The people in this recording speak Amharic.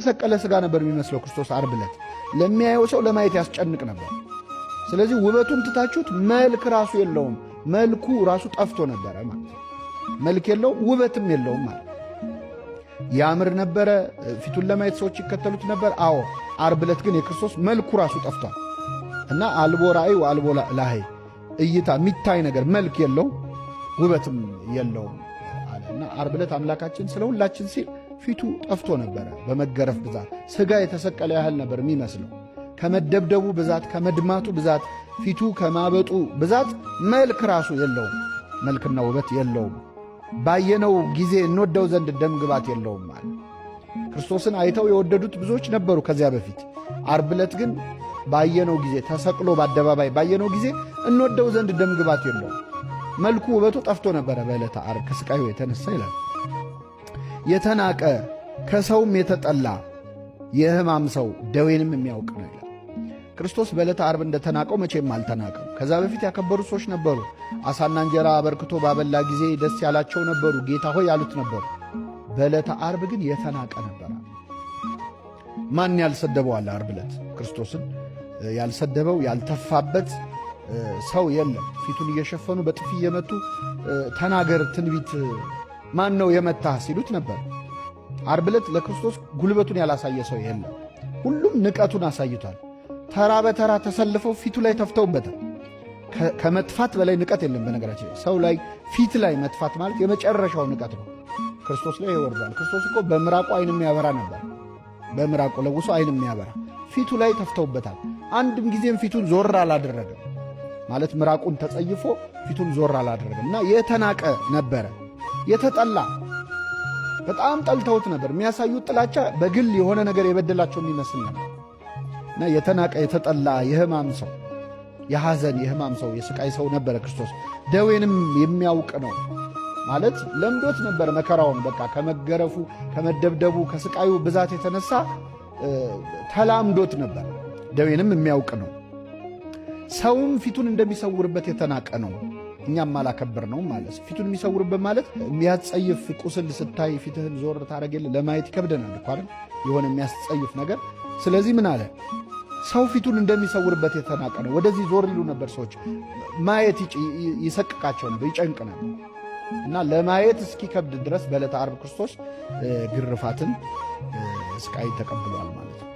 የተሰቀለ ስጋ ነበር የሚመስለው ክርስቶስ ዓርብ ዕለት ለሚያየው ሰው ለማየት ያስጨንቅ ነበር። ስለዚህ ውበቱን ትታችሁት መልክ ራሱ የለውም፣ መልኩ ራሱ ጠፍቶ ነበረ ማለት መልክ የለውም ውበትም የለውም ማለት ያምር ነበረ። ፊቱን ለማየት ሰዎች ይከተሉት ነበር። አዎ ዓርብ ዕለት ግን የክርስቶስ መልኩ ራሱ ጠፍቷል እና አልቦ ራእይ ወአልቦ ላህይ እይታ የሚታይ ነገር መልክ የለውም ውበትም የለውም አለና ዓርብ ዕለት አምላካችን ስለ ሁላችን ሲል ፊቱ ጠፍቶ ነበረ። በመገረፍ ብዛት ስጋ የተሰቀለ ያህል ነበር የሚመስለው። ከመደብደቡ ብዛት ከመድማቱ ብዛት ፊቱ ከማበጡ ብዛት መልክ ራሱ የለውም፣ መልክና ውበት የለውም። ባየነው ጊዜ እንወደው ዘንድ ደም ግባት የለውም ማለት ክርስቶስን አይተው የወደዱት ብዙዎች ነበሩ ከዚያ በፊት። ዓርብ ዕለት ግን ባየነው ጊዜ ተሰቅሎ በአደባባይ ባየነው ጊዜ እንወደው ዘንድ ደም ግባት የለውም። መልኩ ውበቱ ጠፍቶ ነበረ በዕለተ ዓርብ ከስቃዩ የተነሳ ይላል። የተናቀ ከሰውም የተጠላ የሕማም ሰው ደዌንም የሚያውቅ ነው ይላል። ክርስቶስ በዕለተ ዓርብ እንደተናቀው መቼም አልተናቀም። ከዛ በፊት ያከበሩ ሰዎች ነበሩ። አሳና እንጀራ አበርክቶ ባበላ ጊዜ ደስ ያላቸው ነበሩ፣ ጌታ ሆይ ያሉት ነበሩ። በዕለተ ዓርብ ግን የተናቀ ነበረ። ማን ያልሰደበው አለ? ዓርብ ዕለት ክርስቶስን ያልሰደበው ያልተፋበት ሰው የለም። ፊቱን እየሸፈኑ በጥፊ እየመቱ ተናገር ትንቢት ማን ነው የመታህ ሲሉት ነበር። ዓርብ ዕለት ለክርስቶስ ጉልበቱን ያላሳየ ሰው የለም። ሁሉም ንቀቱን አሳይቷል። ተራ በተራ ተሰልፈው ፊቱ ላይ ተፍተውበታል። ከመጥፋት በላይ ንቀት የለም። በነገራችን ሰው ላይ ፊት ላይ መጥፋት ማለት የመጨረሻው ንቀት ነው። ክርስቶስ ላይ ይወርዳል። ክርስቶስ እኮ በምራቁ ዓይን የሚያበራ ነበር። በምራቁ ለውሶ ዓይን የሚያበራ ፊቱ ላይ ተፍተውበታል። አንድም ጊዜም ፊቱን ዞር አላደረገም። ማለት ምራቁን ተጸይፎ ፊቱን ዞር አላደረገም እና የተናቀ ነበረ። የተጠላ በጣም ጠልተውት ነበር። የሚያሳዩት ጥላቻ በግል የሆነ ነገር የበደላቸው የሚመስል ነበር እና የተናቀ የተጠላ የሕማም ሰው የሐዘን የሕማም ሰው የስቃይ ሰው ነበረ ክርስቶስ። ደዌንም የሚያውቅ ነው ማለት ለምዶት ነበር መከራውን። በቃ ከመገረፉ ከመደብደቡ ከስቃዩ ብዛት የተነሳ ተላምዶት ነበር። ደዌንም የሚያውቅ ነው። ሰውም ፊቱን እንደሚሰውርበት የተናቀ ነው። እኛም አላከበር ነው ማለት ፊቱን የሚሰውርበት ማለት የሚያስጸይፍ ቁስል ስታይ ፊትህን ዞር ታረገል ለማየት ይከብደናል እኮ አይደል? የሆነ የሚያስጸይፍ ነገር። ስለዚህ ምን አለ? ሰው ፊቱን እንደሚሰውርበት የተናቀ ነው። ወደዚህ ዞር ይሉ ነበር ሰዎች። ማየት ይሰቅቃቸው ነበር፣ ይጨንቅ ነበር እና ለማየት እስኪከብድ ድረስ በዕለተ ዓርብ ክርስቶስ ግርፋትን ስቃይ ተቀብሏል ማለት ነው።